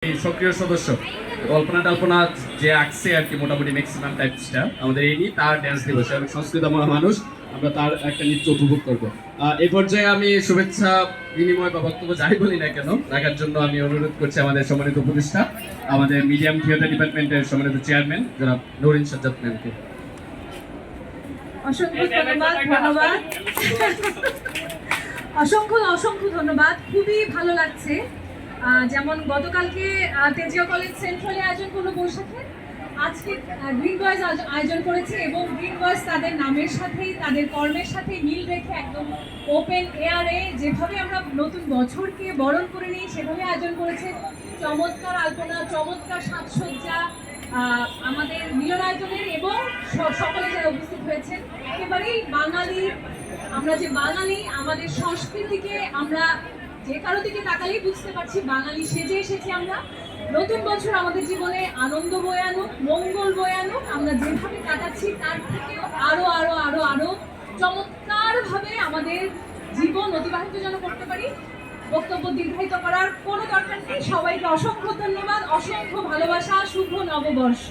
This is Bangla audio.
এই সক্রিয় সদস্য কল্পনা টল্পনা যে আঁকছে আর কি মোটামুটি ম্যাক্সিমাম টাইপসটা আমাদের এই নিয়ে তার ড্যান্স দিবস এবং সংস্কৃতময় মানুষ আমরা তার একটা নৃত্য উপভোগ করবো। এই পর্যায়ে আমি শুভেচ্ছা বিনিময় বা বক্তব্য যাই বলি না কেন রাখার জন্য আমি অনুরোধ করছি আমাদের সম্মানিত উপদেষ্টা, আমাদের মিডিয়াম থিয়েটার ডিপার্টমেন্টের সম্মানিত চেয়ারম্যান জনাব নূরিন সাজ্জাদ ম্যামকে। অসংখ্য ধন্যবাদ। অসংখ্য ধন্যবাদ। খুবই ভালো লাগছে। যেমন গতকালকে তেজিয়া কলেজ সেন্ট্রালে আয়োজন করলো বৈশাখে, আজকে গ্রিন বয়েজ আয়োজন করেছে এবং গ্রিন বয়েজ তাদের নামের সাথেই তাদের কর্মের সাথে মিল রেখে একদম ওপেন এয়ারে যেভাবে আমরা নতুন বছরকে বরণ করে নিই সেভাবে আয়োজন করেছে। চমৎকার আলপনা, চমৎকার সাজসজ্জা আমাদের মিলনায়তনের এবং সকলে যারা উপস্থিত হয়েছেন একেবারেই বাঙালি। আমরা যে বাঙালি, আমাদের সংস্কৃতিকে আমরা যে কারো দিকে তাকালেই বুঝতে পারছি বাঙালি সেজে এসেছি আমরা। নতুন বছর আমাদের জীবনে আনন্দ বয়ে আনুক, মঙ্গল বয়ে আনুক, আমরা যেভাবে কাটাচ্ছি তার থেকেও আরো আরো আরো আরো চমৎকারভাবে আমাদের জীবন অতিবাহিত যেন করতে পারি। বক্তব্য দীর্ঘায়িত করার কোনো দরকার নেই। সবাইকে অসংখ্য ধন্যবাদ, অসংখ্য ভালোবাসা, শুভ নববর্ষ।